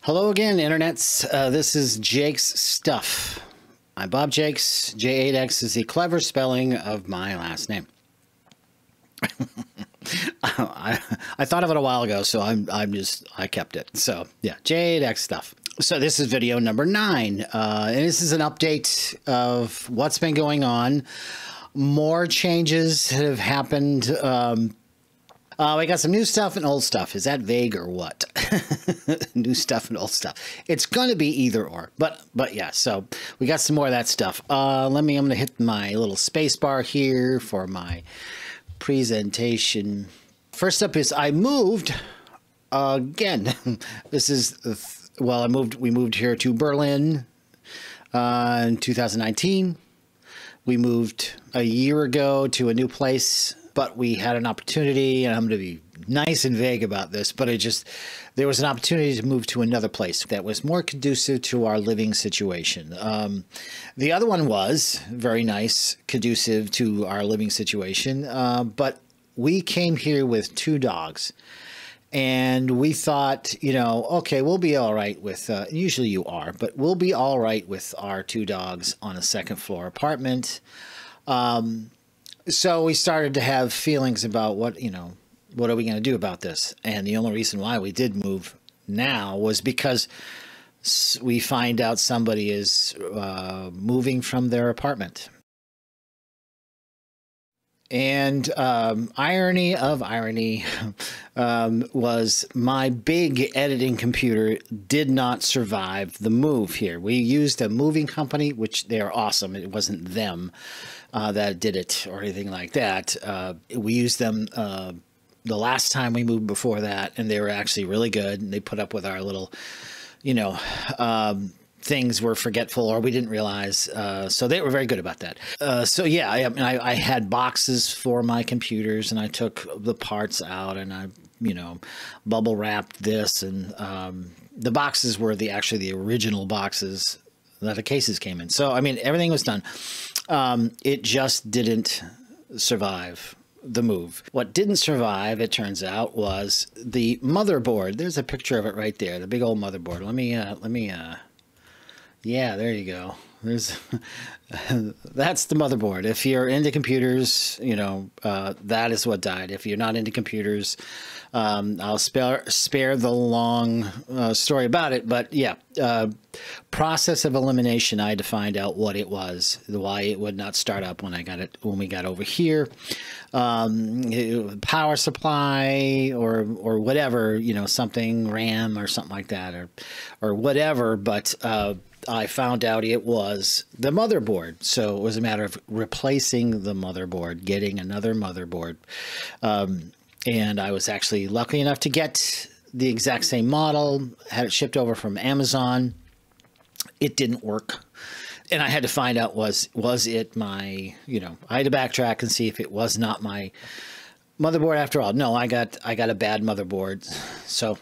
Hello again, internets. This is Jake's Stuff. I'm Bob Jakes. J8X is the clever spelling of my last name. I thought of it a while ago, so I kept it. So yeah, J8X Stuff. So this is video number 9, and this is an update of what's been going on. More changes have happened. We got some new stuff and old stuff. Is that vague or what? New stuff and old stuff. It's going to be either or. But yeah, so we got some more of that stuff. I'm going to hit my little space bar here for my presentation. First up is I moved again. This is, well, we moved here to Berlin in 2019. We moved a year ago to a new place. But we had an opportunity, and I'm going to be nice and vague about this, but there was an opportunity to move to another place that was more conducive to our living situation. The other one was very nice, conducive to our living situation, but we came here with 2 dogs. And we thought, you know, okay, we'll be all right with, usually you are, but we'll be all right with our 2 dogs on a second floor apartment. So we started to have feelings about what are we going to do about this? And the only reason why we did move now was because we find out somebody is moving from their apartment. And irony of irony was my big editing computer did not survive the move here. We used a moving company, which they are awesome. It wasn't them that did it or anything like that. We used them the last time we moved before that, and they were actually really good. And they put up with our little, things were forgetful or we didn't realize. So they were very good about that. So yeah, I had boxes for my computers, and I took the parts out and I, bubble wrapped this, and the boxes were actually the original boxes that the cases came in. So, I mean, everything was done. It just didn't survive the move. What didn't survive, it turns out, was the motherboard. There's a picture of it right there, the big old motherboard. Yeah, there you go. That's the motherboard. If you're into computers, that is what died. If you're not into computers, I'll spare the long story about it. But yeah, process of elimination. I had to find out what it was, why it would not start up when we got over here. Power supply or whatever, something RAM or something like that, or whatever. But I found out it was the motherboard. So it was a matter of replacing the motherboard, getting another motherboard. And I was actually lucky enough to get the exact same model, had it shipped over from Amazon. It didn't work. And I had to find out, was it my, I had to backtrack and see if it was not my motherboard after all. No, I got a bad motherboard. So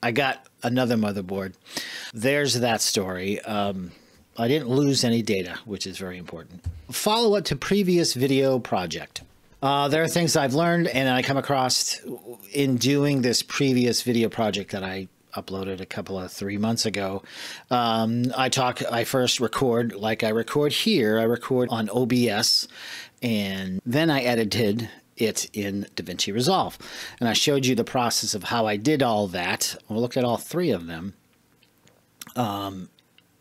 I got another motherboard. There's that story. I didn't lose any data, which is very important. Follow up to previous video project. There are things I've learned and I come across in doing this previous video project that I uploaded 3 months ago. I first record like I record here. I record on OBS, and then I edited it in DaVinci Resolve. And I showed you the process of how I did all that. We'll look at all 3 of them.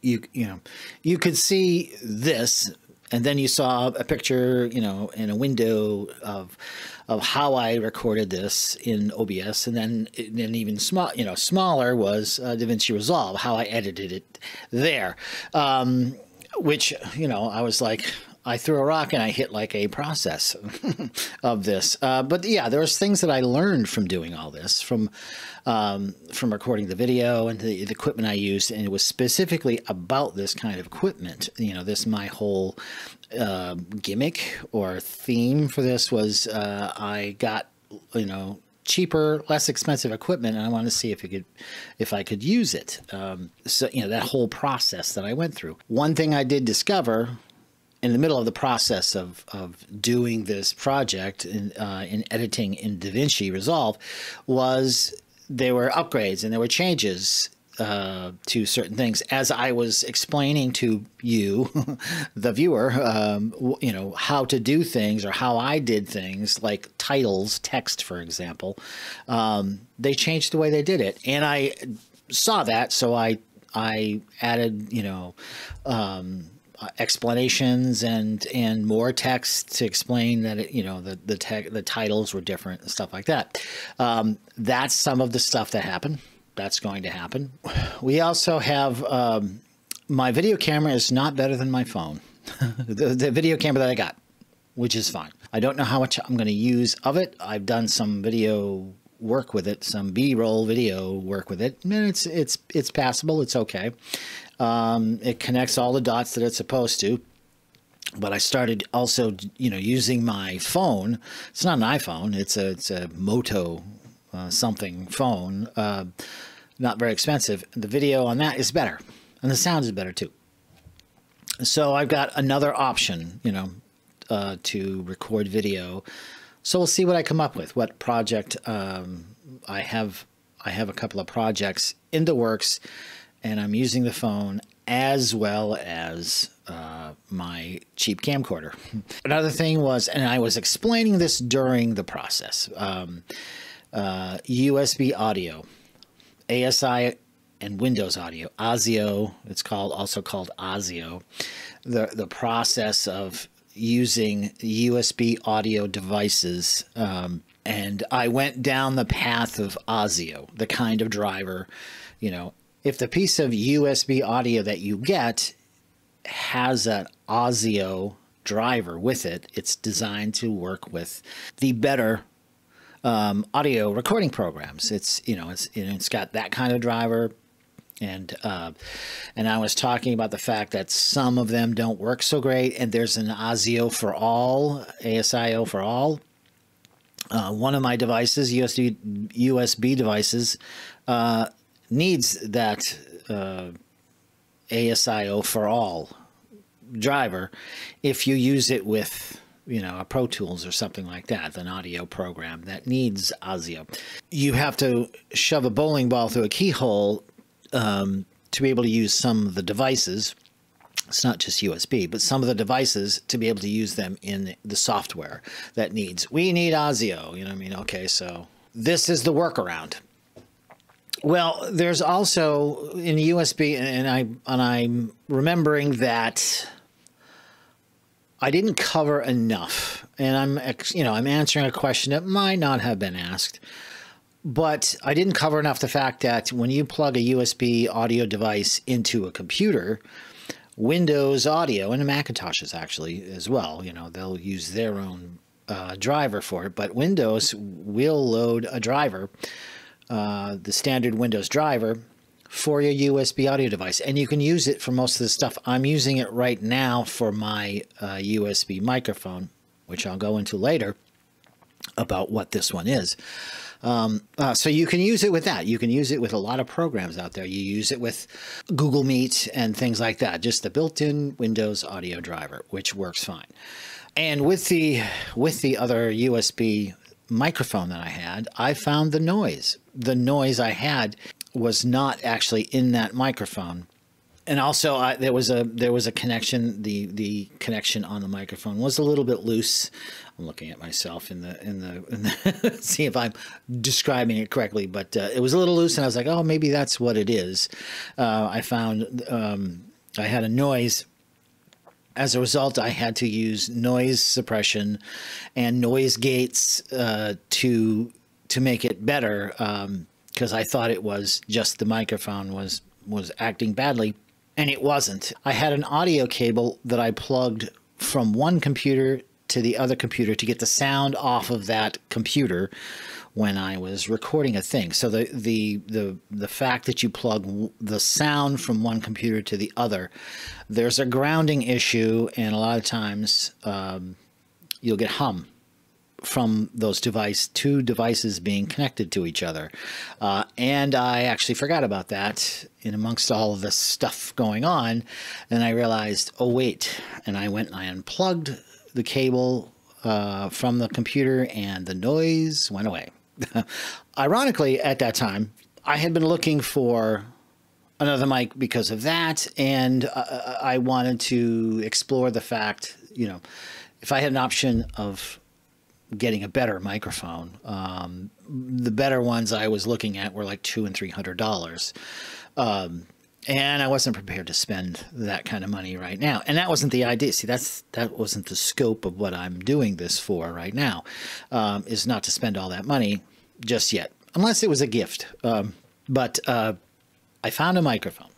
You could see this, and then you saw a picture, in a window of how I recorded this in OBS, and then even smaller was DaVinci Resolve, how I edited it there, which, I was like, I threw a rock and I hit like a process of this. But yeah, there was things that I learned from doing all this, from recording the video and the equipment I used. And it was specifically about this kind of equipment. My whole gimmick or theme for this was I got, cheaper, less expensive equipment, and I wanted to see if I could use it. So, that whole process that I went through. One thing I did discover in the middle of the process of doing this project in editing in DaVinci Resolve was there were upgrades and there were changes to certain things. As I was explaining to you, the viewer, you know, how to do things or how I did things, like titles, text, for example, they changed the way they did it. And I saw that, so I added, you know, explanations and more text to explain that it, you know, the titles were different and stuff like that. That's some of the stuff that happened. That's going to happen. We also have my video camera is not better than my phone. the video camera that I got, which is fine. I don't know how much I'm going to use of it. I've done some video work with it, some B-roll video work with it, and it's passable. It's okay. It connects all the dots that it's supposed to. But I started also, you know, using my phone. It's not an iPhone. It's a Moto something phone. Not very expensive. The video on that is better, and the sound is better too. So I've got another option, you know, to record video. So we'll see what I come up with. What project I have a couple of projects in the works, and I'm using the phone as well as my cheap camcorder. Another thing was, and I was explaining this during the process, USB audio, ASI and Windows audio, ASIO, it's also called ASIO, the process of using USB audio devices. And I went down the path of ASIO, the kind of driver, you know, if the piece of USB audio that you get has an ASIO driver with it, it's designed to work with the better audio recording programs. It's, you know, it's got that kind of driver. And I was talking about the fact that some of them don't work so great, and there's an ASIO for all, ASIO for all. One of my devices, USB devices, needs that ASIO for all driver if you use it with, you know, a Pro Tools or something like that, an audio program that needs ASIO. You have to shove a bowling ball through a keyhole to be able to use some of the devices. It's not just USB, but some of the devices to be able to use them in the software that needs. We need ASIO, you know what I mean? Okay, so this is the workaround. Well, there's also in USB, and I'm remembering that I didn't cover enough, and I'm answering a question that might not have been asked, but I didn't cover enough the fact that when you plug a USB audio device into a computer, Windows Audio, and Macintoshes actually as well, you know, they'll use their own driver for it, but Windows will load a driver, the standard Windows driver, for your USB audio device, and you can use it for most of the stuff. I'm using it right now for my USB microphone, which I'll go into later about what this one is. So you can use it with that. You can use it with a lot of programs out there. You use it with Google Meet and things like that, just the built-in Windows audio driver, which works fine. And with the other USB microphone that I had, I found the noise. The noise I had was not actually in that microphone. And also there was a connection. The connection on the microphone was a little bit loose. I'm looking at myself in the see if I'm describing it correctly, but it was a little loose, and I was like, oh, maybe that's what it is. I found I had a noise. As a result, I had to use noise suppression and noise gates to make it better, because I thought it was just the microphone was acting badly, and it wasn't. I had an audio cable that I plugged from one computer to the other computer to get the sound off of that computer when I was recording a thing. So the fact that you plug the sound from one computer to the other, there's a grounding issue, and a lot of times you'll get hum from those two devices being connected to each other. And I actually forgot about that in amongst all of this stuff going on, and I realized, oh wait, and I went and I unplugged the cable from the computer, and the noise went away. Ironically, at that time, I had been looking for another mic because of that. And I wanted to explore the fact, you know, if I had an option of getting a better microphone, the better ones I was looking at were like $200 and $300. And I wasn't prepared to spend that kind of money right now. And that wasn't the idea. See, that wasn't the scope of what I'm doing this for right now, is not to spend all that money just yet, unless it was a gift. But I found a microphone.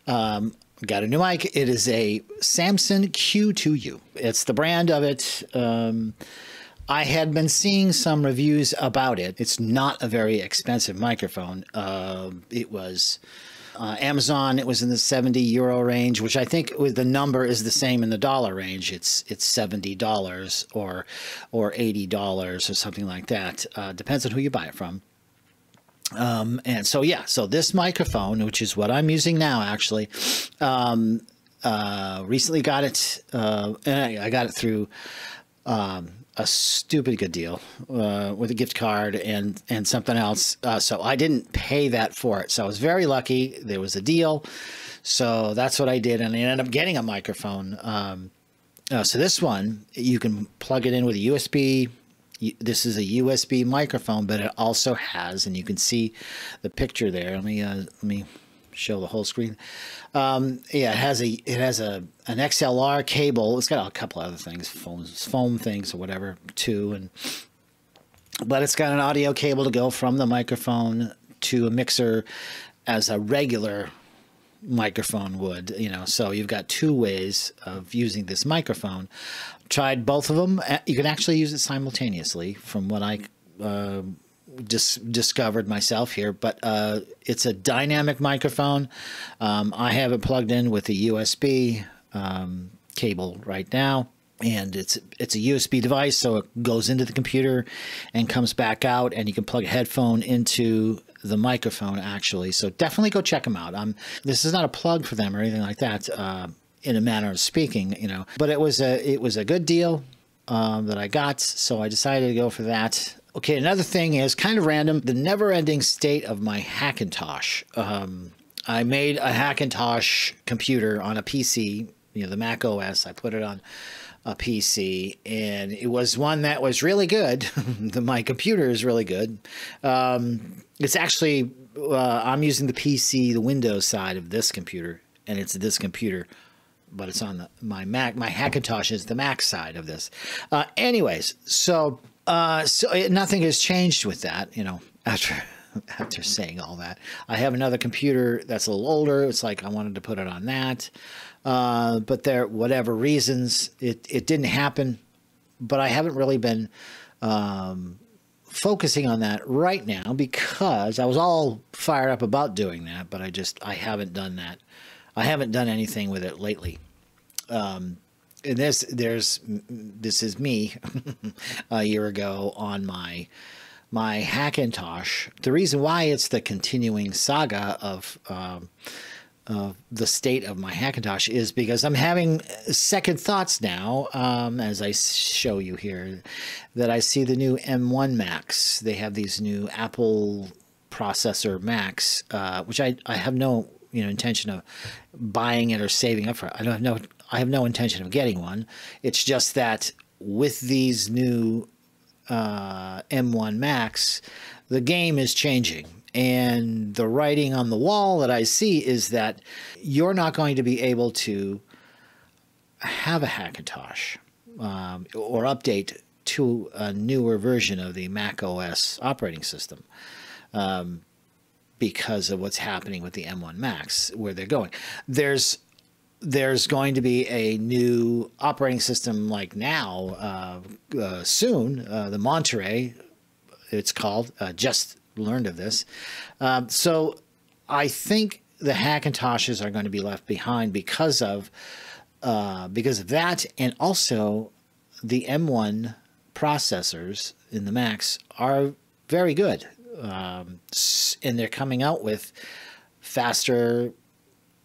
Got a new mic. It is a Samson Q2U. It's the brand of it. I had been seeing some reviews about it. It's not a very expensive microphone. It was Amazon. It was in the €70 range, which I think with the number is the same in the dollar range. It's $70 or $80 or something like that. Depends on who you buy it from. And so, yeah, so this microphone, which is what I'm using now, actually, recently got it, and I got it through a stupid good deal with a gift card and something else. So I didn't pay that for it. So I was very lucky. There was a deal. So that's what I did. And I ended up getting a microphone. So this one, you can plug it in with a USB. This is a USB microphone, but it also has, and you can see the picture there. Let me show the whole screen. Yeah, it has an XLR cable. It's got a couple other things, foam things or whatever too, but it's got an audio cable to go from the microphone to a mixer as a regular microphone would, you know. So you've got two ways of using this microphone. Tried both of them. You can actually use it simultaneously, from what I just discovered myself here. But it's a dynamic microphone. I have it plugged in with a USB cable right now, and it's a USB device, so it goes into the computer and comes back out, and you can plug a headphone into the microphone actually. So definitely go check them out. This is not a plug for them or anything like that, in a manner of speaking, you know, but it was a good deal that I got, so I decided to go for that. Okay, another thing is kind of random, the never-ending state of my Hackintosh. I made a Hackintosh computer on a PC, you know, the Mac OS. I put it on a PC, and it was one that was really good. My computer is really good. It's actually, I'm using the PC, the Windows side of this computer, and it's this computer, but it's on my Mac. My Hackintosh is the Mac side of this. Anyways, so nothing has changed with that, you know, after saying all that. I have another computer that's a little older. It's like I wanted to put it on that. But whatever reasons, it didn't happen. But I haven't really been focusing on that right now, because I was all fired up about doing that, but I haven't done that. I haven't done anything with it lately. And this is me a year ago on my Hackintosh. The reason why it's the continuing saga of the state of my Hackintosh is because I'm having second thoughts now, as I show you here, that I see the new M1 Macs. They have these new Apple processor Macs, which I have no intention of buying it or saving up for it. I have no intention of getting one. It's just that with these new M1 Macs, the game is changing. And the writing on the wall that I see is that you're not going to be able to have a Hackintosh or update to a newer version of the Mac OS operating system because of what's happening with the M1 Macs, where they're going. There's going to be a new operating system like now soon, the Monterey, it's called, just learned of this. So I think the Hackintoshes are going to be left behind because of that, and also the M1 processors in the Macs are very good, and they're coming out with faster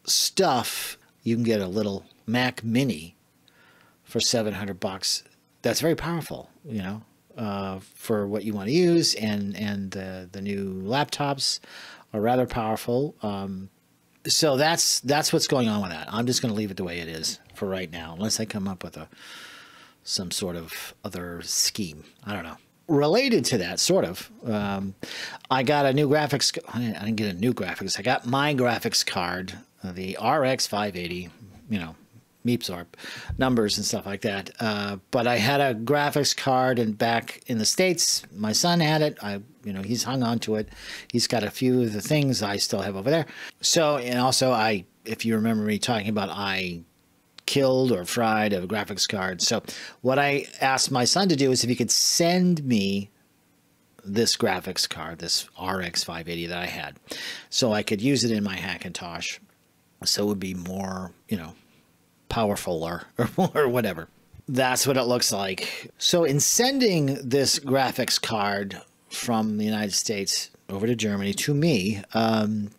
stuff. You can get a little Mac Mini for $700. That's very powerful, you know, for what you want to use, and the new laptops are rather powerful. So that's what's going on with that. I'm just going to leave it the way it is for right now, unless I come up with some sort of other scheme. I don't know. Related to that, sort of, I got a new graphics. I didn't get a new graphics. I got my graphics card, the RX 580. You know, Meepsorp numbers and stuff like that. But I had a graphics card, and back in the States, my son had it. He's hung on to it. He's got a few of the things I still have over there. So, and also if you remember me talking about, I killed or fried a graphics card. So what I asked my son to do is if he could send me this graphics card, this RX 580 that I had, so I could use it in my Hackintosh. So it would be more, powerful or whatever. That's what it looks like. So in sending this graphics card from the United States over to Germany to me,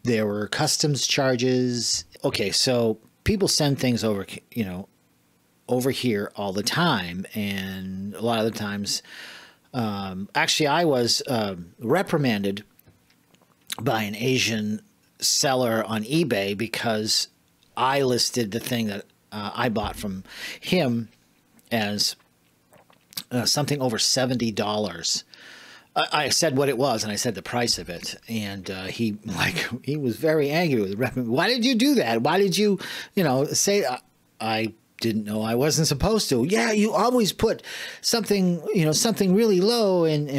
there were customs charges. Okay, so people send things over, over here all the time, and a lot of the times, actually, I was reprimanded by an Asian seller on eBay because I listed the thing that I bought from him as something over $70. I said what it was, and I said the price of it, and he was very angry with the why did you do that? Why did you, say I didn't know I wasn't supposed to. Yeah, you always put something, something really low, and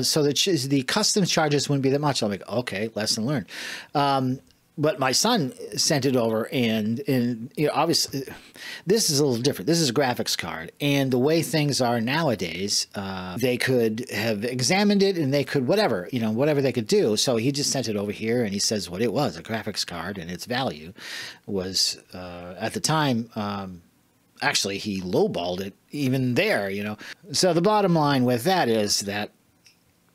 so that the customs charges wouldn't be that much. I'm like, okay, lesson learned. But my son sent it over, and obviously this is a little different. This is a graphics card, and the way things are nowadays, they could have examined it, and they could whatever they could do. So he just sent it over here, and he says what it was, a graphics card, and its value was at the time. Actually, he lowballed it even there. So the bottom line with that is that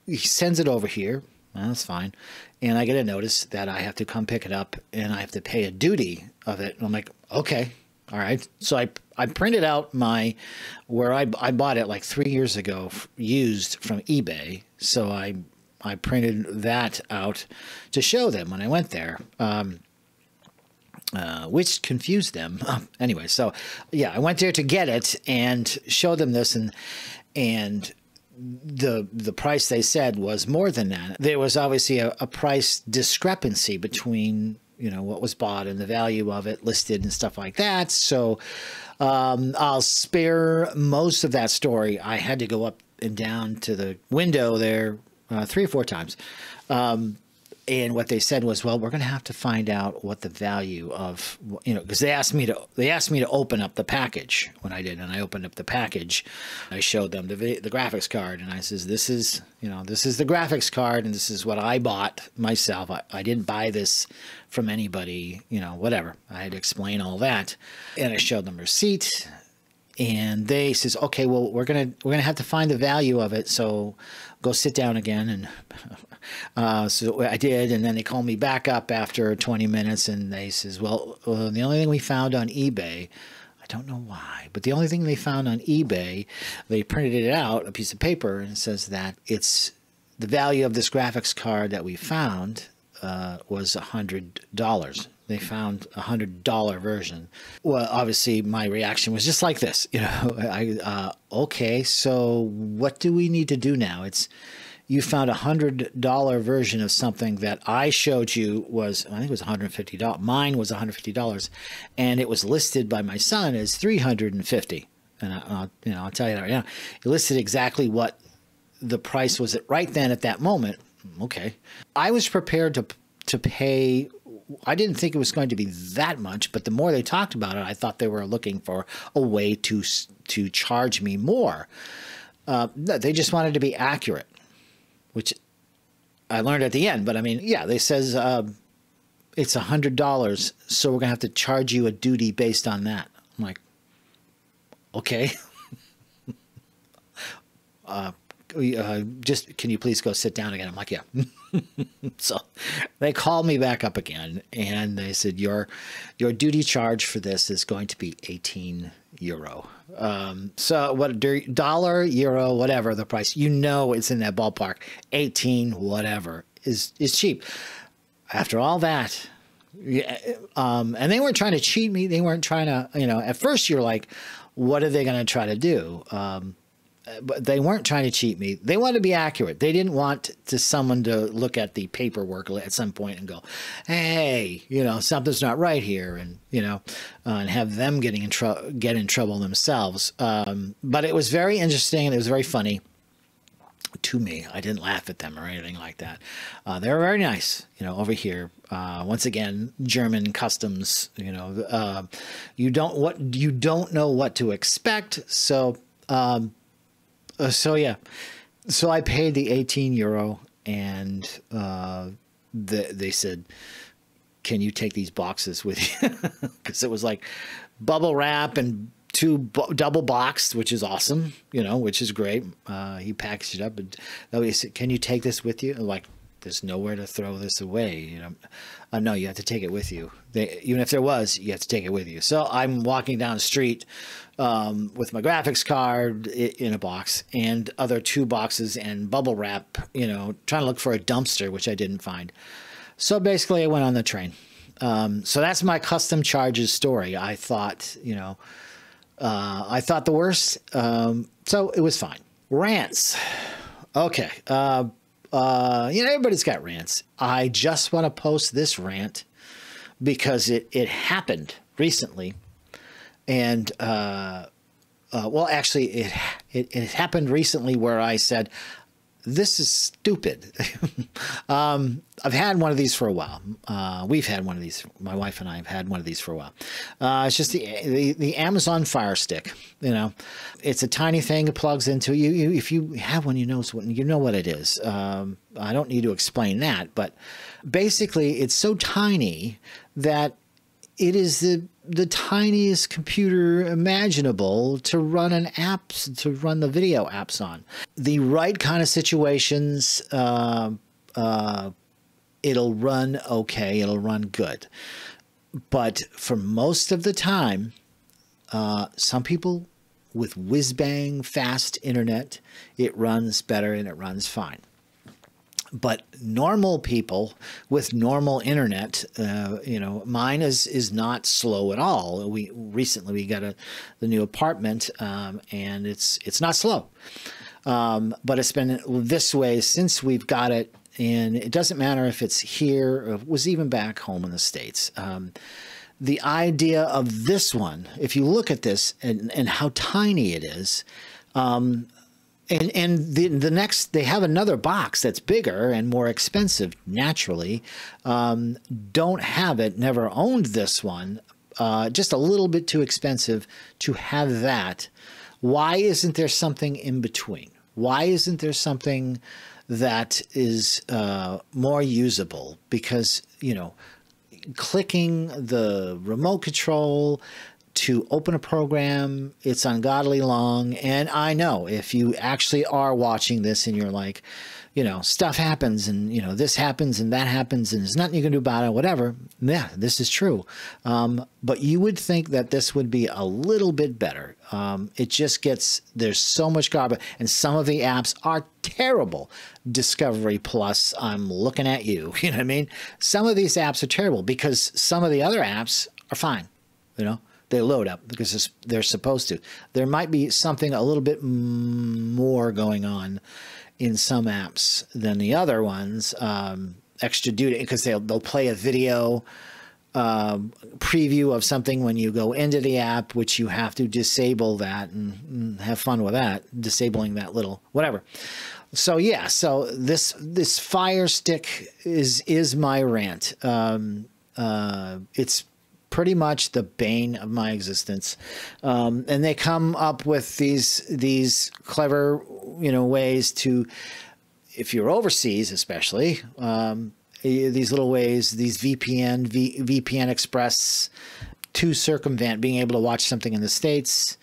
he sends it over here. Well, that's fine. And I get a notice that I have to come pick it up, and I have to pay a duty of it. And I'm like, okay, all right. So I printed out where I bought it like 3 years ago, used from eBay. So I printed that out to show them when I went there, which confused them. Anyway, so yeah, I went there to get it and show them this, and the price they said was more than that. There was obviously a price discrepancy between what was bought and the value of it listed and stuff like that. So I'll spare most of that story. I had to go up and down to the window there 3 or 4 times. And what they said was, well, we're going to have to find out what the value of, because they asked me to open up the package when I did, and I opened up the package. I showed them the graphics card, and I says, this is the graphics card, and this is what I bought myself. I didn't buy this from anybody, whatever. I had to explain all that, and I showed them receipt, and they says, okay, well, we're gonna have to find the value of it, so go sit down again. And so I did, and then they called me back up after 20 minutes, and they says, well, the only thing we found on eBay, I don't know why, but the only thing they found on eBay, they printed it out, a piece of paper, and it says that it's the value of this graphics card that we found was $100. They found a $100 version. Well, obviously my reaction was just like this, okay, so what do we need to do now? You found a $100 version of something that I showed you was, I think it was $150. Mine was $150, and it was listed by my son as $350. And I'll tell you that right now. It listed exactly what the price was right then at that moment. Okay, I was prepared to pay. I didn't think it was going to be that much, but the more they talked about it, I thought they were looking for a way to charge me more. They just wanted to be accurate, which I learned at the end. But I mean, yeah, they says it's $100, so we're gonna have to charge you a duty based on that. I'm like, okay. Just can you please go sit down again? I'm like, yeah. So they called me back up again, and they said your duty charge for this is going to be €18. So what, dollar, euro, whatever the price, it's in that ballpark, 18, whatever. is cheap. After all that, yeah, and they weren't trying to cheat me. They weren't trying to, you know, at first you're like, what are they going to try to do? But they weren't trying to cheat me. They wanted to be accurate. They didn't want someone to look at the paperwork at some point and go, hey, you know, something's not right here. And, you know, and have them get in trouble themselves. But it was very interesting and it was very funny to me. I didn't laugh at them or anything like that. They were very nice, you know, over here. Once again, German customs, you know, you don't know what to expect. So, yeah, so I paid the 18 euro and they said, can you take these boxes with you? Because it was like bubble wrap and double boxed, which is awesome, you know, which is great. He packaged it up and he said, can you take this with you? I'm like, there's nowhere to throw this away, you know. No, you have to take it with you. Even if there was, you have to take it with you. So I'm walking down the street with my graphics card in a box and other 2 boxes and bubble wrap, you know, trying to look for a dumpster, which I didn't find. So basically I went on the train. So that's my custom charges story. I thought, you know, I thought the worst. So it was fine. Rants. Okay. You know, everybody's got rants. I just want to post this rant because it happened recently. And, well, actually it happened recently where I said, this is stupid. I've had one of these for a while. We've had one of these. My wife and I have had one of these for a while. It's just the Amazon Fire Stick. You know, it's a tiny thing. It plugs into you. If you have one, you know what it is. I don't need to explain that, but basically, it's so tiny that it is the tiniest computer imaginable to run the video apps on. The right kind of situations, it'll run okay, it'll run good. But for most of the time, some people with whiz-bang fast internet, it runs better and it runs fine. But normal people with normal internet, you know, mine is not slow at all. Recently we got the new apartment, and it's not slow. But it's been this way since we've got it, and it doesn't matter if it's here or it was even back home in the States. The idea of this one, if you look at this and how tiny it is, and the next, they have another box that's bigger and more expensive, naturally. Don't have it, never owned this one. Just a little bit too expensive to have that. Why isn't there something in between? Why isn't there something that is more usable? Because, you know, clicking the remote control to open a program, it's ungodly long. And I know if you actually are watching this and you're like, you know, stuff happens and, you know, this happens and that happens and there's nothing you can do about it, whatever. Yeah, this is true. But you would think that this would be a little bit better. It just gets, there's so much garbage and some of the apps are terrible. Discovery Plus, I'm looking at you, you know what I mean? Some of these apps are terrible because some of the other apps are fine, you know? They load up because they're supposed to. There might be something a little bit more going on in some apps than the other ones. Extra duty, because they'll play a video preview of something when you go into the app, which you have to disable that and have fun with that, disabling that little whatever. So yeah, so this Fire Stick is my rant. It's pretty much the bane of my existence. And they come up with these clever, you know, ways to, if you're overseas, especially, these little ways, these VPN Express to circumvent being able to watch something in the States.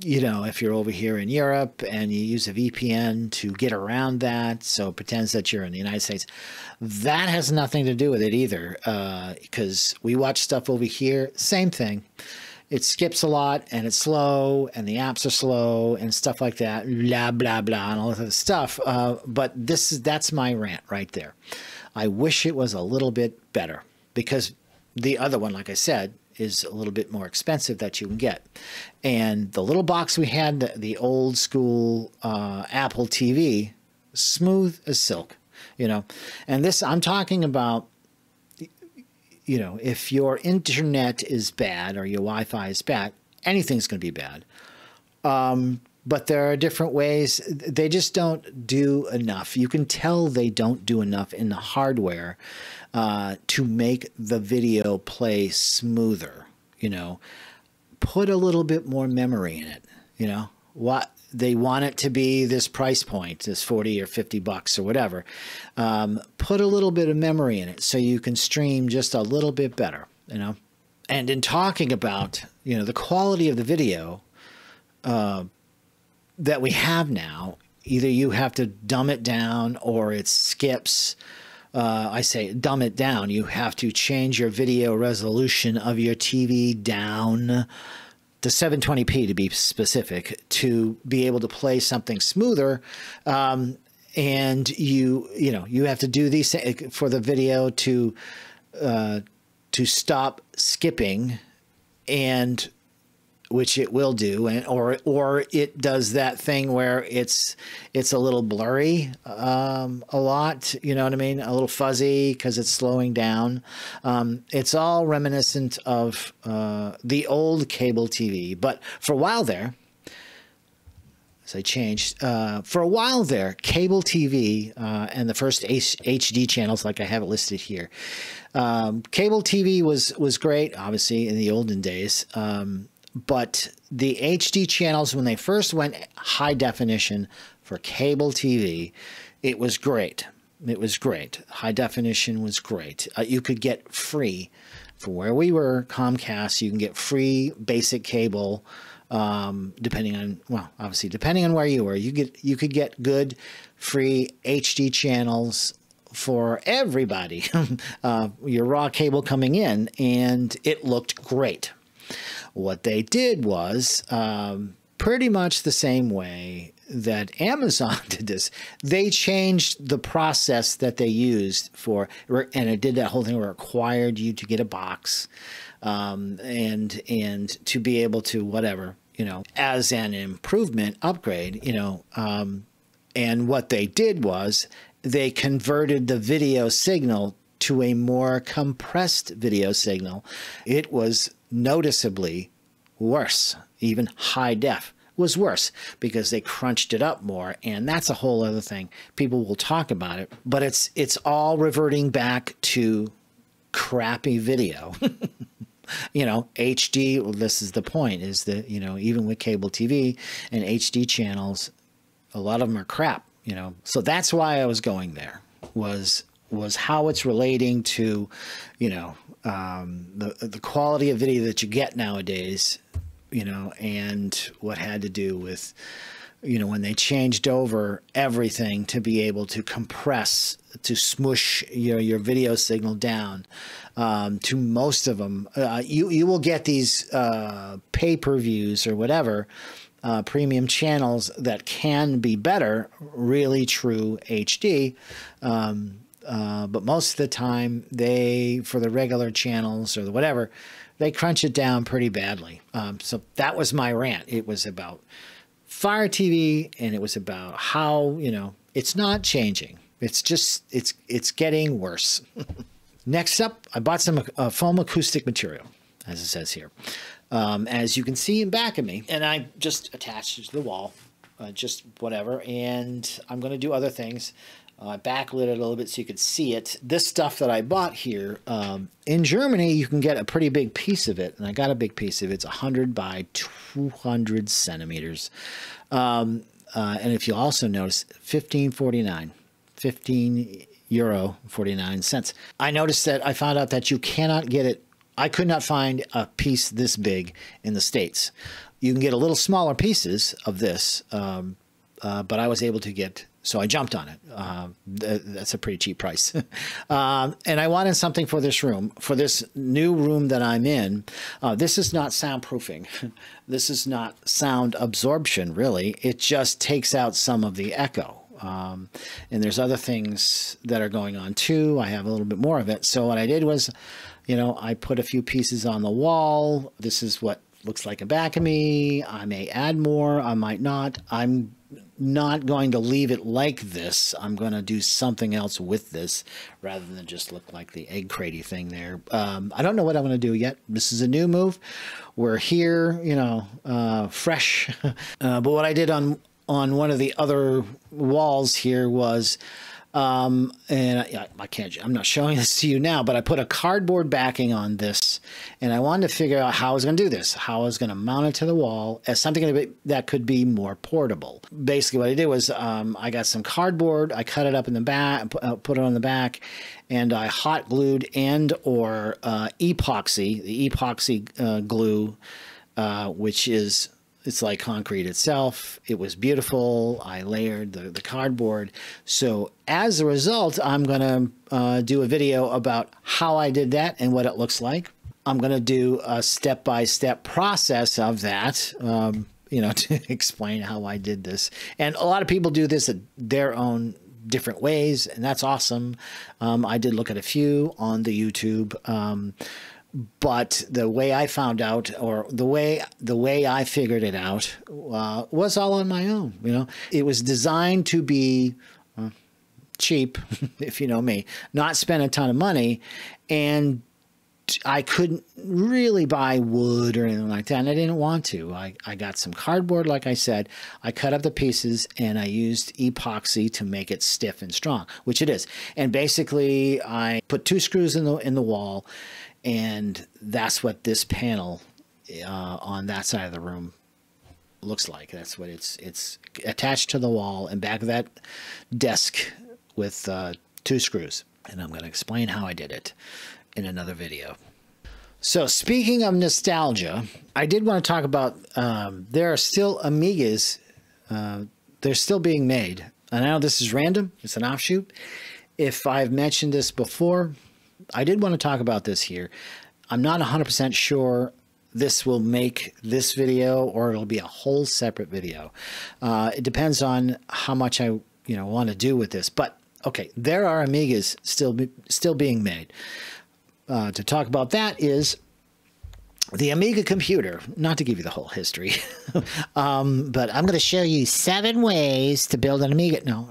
You know, if you're over here in Europe and you use a VPN to get around that, so it pretends that you're in the United States, that has nothing to do with it either, because we watch stuff over here, same thing. it skips a lot and it's slow and the apps are slow and stuff like that, blah, blah, blah, and all of that stuff. But that's my rant right there. I wish it was a little bit better because the other one, like I said, is a little bit more expensive that you can get. And the little box we had, the old school Apple TV, smooth as silk, you know. And this, I'm talking about, you know, if your internet is bad or your Wi-Fi is bad, anything's going to be bad. But there are different ways. They just don't do enough. You can tell they don't do enough in the hardware to make the video play smoother, you know. Put a little bit more memory in it, you know. What they want it to be this price point, this 40 or 50 bucks or whatever. Put a little bit of memory in it so you can stream just a little bit better, you know. And in talking about, you know, the quality of the video that we have now, either you have to dumb it down or it skips. I say dumb it down. You have to change your video resolution of your TV down to 720p to be specific, to be able to play something smoother. And you know, you have to do these for the video to stop skipping, and which it will do, and or it does that thing where it's a little blurry a lot, you know what I mean, a little fuzzy because it's slowing down. It's all reminiscent of the old cable TV, but for a while there, as I changed, for a while there, cable TV and the first HD channels, like I have it listed here, cable TV was great, obviously, in the olden days. But the HD channels, when they first went high definition for cable TV, it was great. It was great. High definition was great. You could get free, for where we were, Comcast, you can get free basic cable, depending on, well, obviously, depending on where you were. You could get good free HD channels for everybody. Your raw cable coming in, and it looked great. What they did was pretty much the same way that Amazon did this. They changed the process that they used for, and it did that whole thing where it required you to get a box and to be able to whatever, you know, as an improvement upgrade, you know. And what they did was they converted the video signal to a more compressed video signal. It was noticeably worse. Even high def was worse because they crunched it up more, and that's a whole other thing. People will talk about it, but it's all reverting back to crappy video. You know, HD, well, this is the point, is that, you know, even with cable TV and HD channels, a lot of them are crap, you know. So that's why I was going there, was how it's relating to, you know, the quality of video that you get nowadays, you know, and what had to do with, you know, when they changed over everything to be able to compress, to smush your video signal down to most of them. You will get these pay-per-views or whatever, premium channels that can be better, really true HD. But most of the time, for the regular channels or the whatever, they crunch it down pretty badly. So that was my rant. It was about Fire TV, and it was about how, you know, it's not changing. It's just, it's getting worse. Next up, I bought some foam acoustic material, as it says here. As you can see in back of me, and I just attached it to the wall, just whatever, and I'm going to do other things. I backlit it a little bit so you could see it. This stuff that I bought here, in Germany, you can get a pretty big piece of it, and I got a big piece of it. It's 100 by 200 centimeters. And if you also notice, €15.49, €15.49. I noticed that I found out that you cannot get it. I could not find a piece this big in the States. You can get a little smaller pieces of this, but I was able to get So I jumped on it. That's a pretty cheap price. And I wanted something for this room, for this new room that I'm in. This is not soundproofing. This is not sound absorption, really. It just takes out some of the echo. And there's other things that are going on too. I have a little bit more of it. So what I did was, you know, I put a few pieces on the wall. This is what looks like a back of me. I may add more. I might not. I'm not going to leave it like this. I'm going to do something else with this rather than just look like the egg cratey thing there. I don't know what I'm going to do yet. This is a new move. We're here, you know, fresh. But what I did on one of the other walls here was, and I'm not showing this to you now, but I put a cardboard backing on this, and I wanted to figure out how I was going to do this, how I was going to mount it to the wall as something that could be more portable. Basically what I did was, I got some cardboard, I cut it up in the back, put it on the back, and I hot glued or epoxy, the epoxy glue, which is, it's like concrete itself. It was beautiful. I layered the cardboard. So as a result, I'm going to do a video about how I did that and what it looks like. I'm going to do a step-by-step process of that, you know, to explain how I did this. And a lot of people do this at their own different ways, and that's awesome. I did look at a few on the YouTube. But the way I found out, or the way I figured it out, was all on my own. You know, it was designed to be cheap, if you know me, not spend a ton of money, and I couldn't really buy wood or anything like that, and I didn't want to. I got some cardboard, like I said. I cut up the pieces, and I used epoxy to make it stiff and strong, which it is. And basically, I put 2 screws in the wall. And that's what this panel on that side of the room looks like. That's what it's attached to the wall and back of that desk with 2 screws. And I'm going to explain how I did it in another video. So speaking of nostalgia, I did want to talk about, there are still Amigas. They're still being made. And I know this is random. It's an offshoot. If I've mentioned this before, I did want to talk about this here. I'm not 100% sure this will make this video or it'll be a whole separate video. It depends on how much I want to do with this. But okay, there are Amigas still being made. To talk about that is the Amiga computer. Not to give you the whole history, but I'm going to show you 7 ways to build an Amiga. No,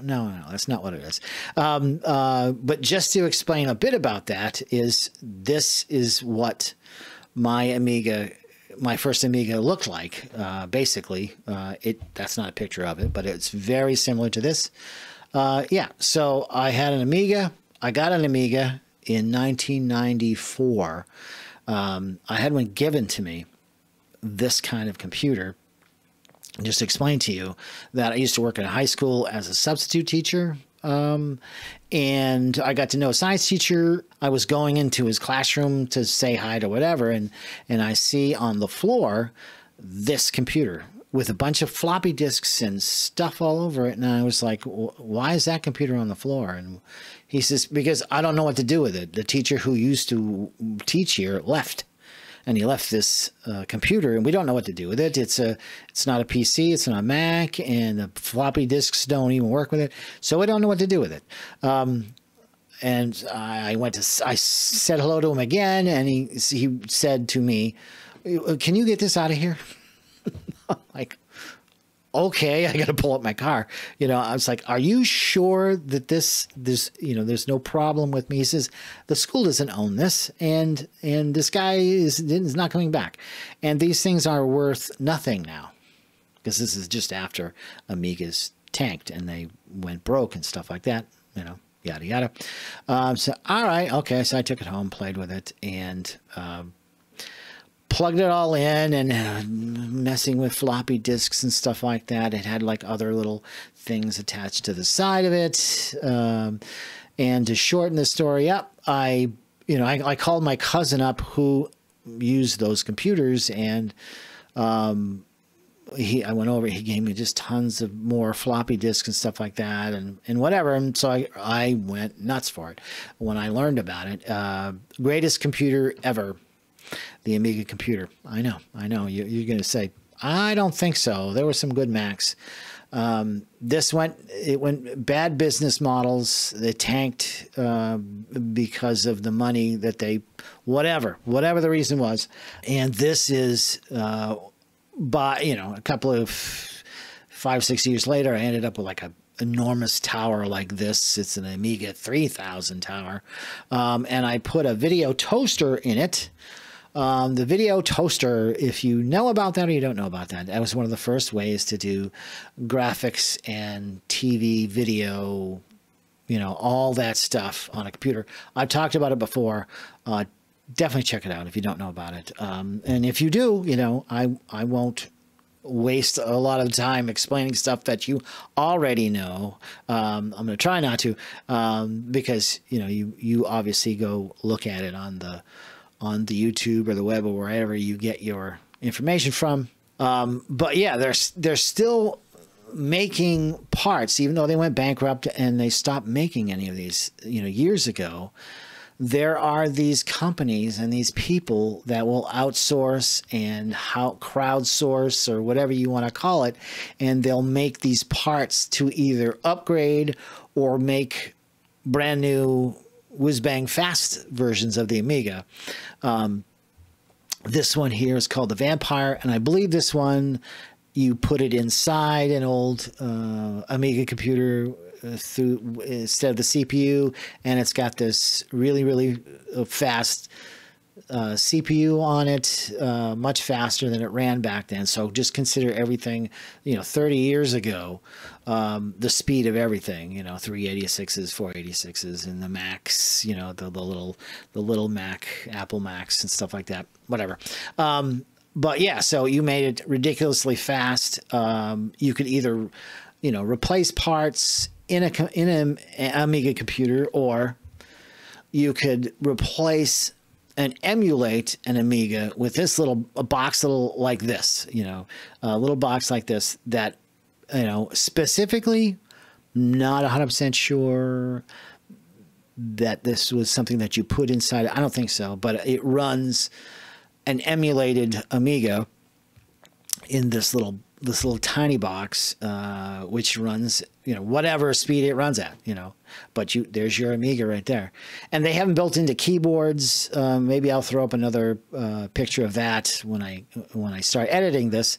that's not what it is. But just to explain a bit about that is, this is what my Amiga, my first Amiga looked like. Basically, that's not a picture of it, but it's very similar to this. Yeah, so I had an Amiga. I got an Amiga in 1994. I had one given to me, this kind of computer. Just to explain to you that I used to work in a high school as a substitute teacher, and I got to know a science teacher. I was going into his classroom to say hi to whatever, and I see on the floor this computer with a bunch of floppy disks and stuff all over it, and I was like, why is that computer on the floor? And he says, because I don't know what to do with it. The teacher who used to teach here left, and he left this computer, and we don't know what to do with it. It's not a PC, it's not a Mac, and the floppy disks don't even work with it, so we don't know what to do with it. And I said hello to him again, and he said to me, "Can you get this out of here?" I'm like, okay, I got to pull up my car. I was like, are you sure that there's no problem with me? He says, the school doesn't own this, and this guy is not coming back. And these things are worth nothing now, because this is just after Amigas tanked and they went broke and stuff like that, yada, yada. So, all right, okay. So I took it home, played with it, and plugged it all in, and messing with floppy disks and stuff like that. It had like other little things attached to the side of it. And to shorten the story up, I called my cousin up who used those computers, and I went over, he gave me just tons of more floppy disks and stuff like that, and whatever. And so I went nuts for it when I learned about it. Greatest computer ever, the Amiga computer. I know. You're going to say, I don't think so. There were some good Macs. It went bad business models. They tanked because of the money that they, whatever the reason was. And this is, by, you know, a couple of 5-6 years later, I ended up with like a enormous tower like this. It's an Amiga 3000 tower. And I put a video toaster in it. The video toaster, if you know about that or you don't know about that, that was one of the first ways to do graphics and TV, video, you know, all that stuff on a computer. I've talked about it before. Definitely check it out if you don't know about it. And if you do, you know, I won't waste a lot of time explaining stuff that you already know. I'm going to try not to, because, you know, you obviously go look at it on the YouTube or the web or wherever you get your information from. But yeah, they're still making parts, even though they went bankrupt and they stopped making any of these, you know, years ago. There are these companies and these people that will outsource and crowdsource or whatever you want to call it, and they'll make these parts to either upgrade or make brand new whiz-bang fast versions of the Amiga. This one here is called the Vampire, and I believe this one, you put it inside an old Amiga computer instead of the CPU, and it's got this really fast CPU on it, much faster than it ran back then. So just consider everything, you know, 30 years ago, the speed of everything, you know, 386s, 486s, and the Macs, you know, the little Mac, Apple Macs and stuff like that, whatever. But yeah, so you made it ridiculously fast. You could either, you know, replace parts in an Amiga computer, or you could replace and emulate an Amiga with this little box, like this, you know, a little box like this that, you know, specifically, not 100% sure that this was something that you put inside. I don't think so, but it runs an emulated Amiga in this little tiny box, which runs, you know, whatever speed it runs at, you know, but there's your Amiga right there. And they haven't built into keyboards. Maybe I'll throw up another picture of that when I start editing this.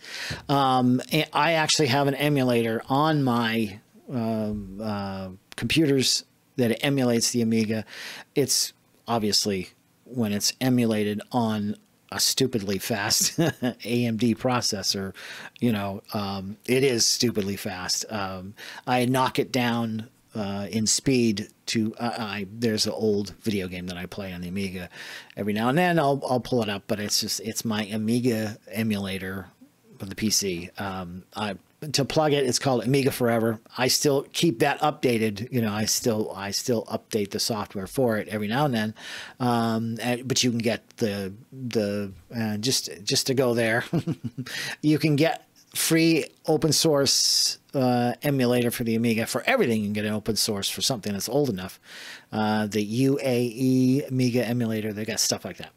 I actually have an emulator on my computers that emulates the Amiga. It's obviously, when it's emulated on a stupidly fast AMD processor, you know, it is stupidly fast. I knock it down in speed to, there's an old video game that I play on the Amiga. Every now and then I'll pull it up, but it's my Amiga emulator for the PC. To plug it, it's called Amiga Forever. I still keep that updated. You know, I still update the software for it every now and then. But you can get just to go there, you can get free open source emulator for the Amiga. For everything, you can get an open source for something that's old enough. The UAE Amiga emulator, they got stuff like that.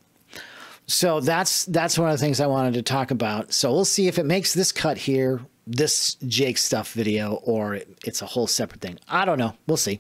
So that's one of the things I wanted to talk about. So we'll see if it makes this cut here, this J8X Stuff video, or it's a whole separate thing. I don't know. We'll see.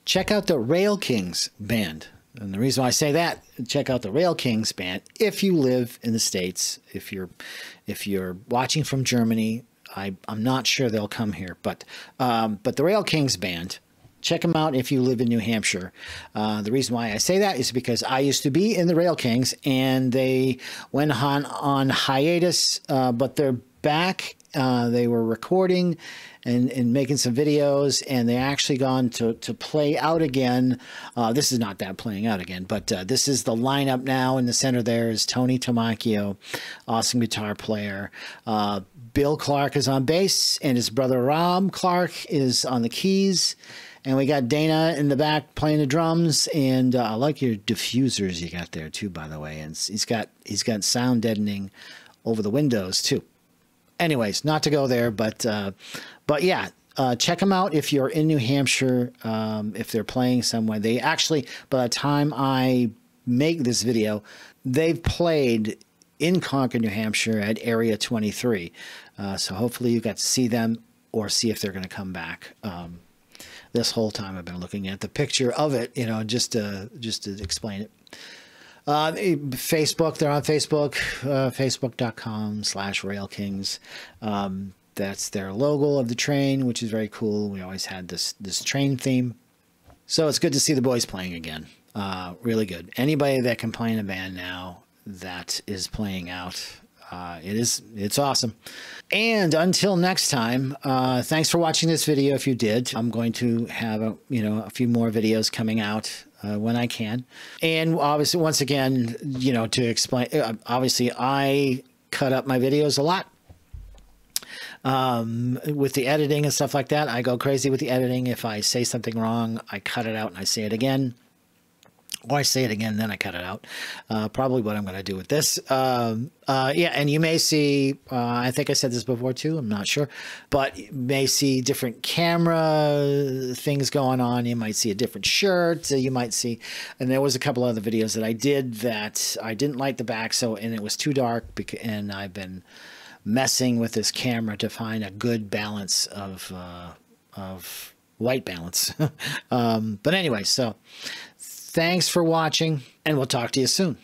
Check out the Rail Kings band. And the reason why I say that, check out the Rail Kings band if you live in the States. If you're watching from Germany, I'm not sure they'll come here, but the Rail Kings band, check them out if you live in New Hampshire. The reason why I say that is because I used to be in the Rail Kings, and they went on hiatus, but they're back. They were recording and making some videos, and they actually gone to play out again. This is not that playing out again, but this is the lineup now. In the center there is Tony Tamacchio, awesome guitar player. Bill Clark is on bass, and his brother Rob Clark is on the keys. And we got Dana in the back playing the drums, and I like your diffusers you got there too, by the way. And he's got sound deadening over the windows too. Anyways, not to go there, but yeah, check them out if you're in New Hampshire. If they're playing somewhere, they actually, by the time I make this video, they've played in Concord, New Hampshire at Area 23. So hopefully you got to see them or see if they're going to come back. This whole time I've been looking at the picture of it, you know, just to explain it. Facebook, they're on Facebook, facebook.com/railkings. That's their logo of the train, which is very cool. We always had this train theme. So it's good to see the boys playing again. Really good. Anybody that can play in a band now that is playing out, it's awesome. And until next time, thanks for watching this video. If you did, I'm going to have a few more videos coming out when I can. And obviously, once again, to explain, obviously I cut up my videos a lot. With the editing and stuff like that, I go crazy with the editing. If I say something wrong, I cut it out and I say it again. Or I say it again, then I cut it out. Probably what I'm going to do with this. Yeah, and you may see, I think I said this before too, I'm not sure, but you may see different camera things going on. You might see a different shirt. You might see, and there was a couple other videos that I did that I didn't like the back, and it was too dark, and I've been messing with this camera to find a good balance of white balance. But anyway, so thanks for watching, and we'll talk to you soon.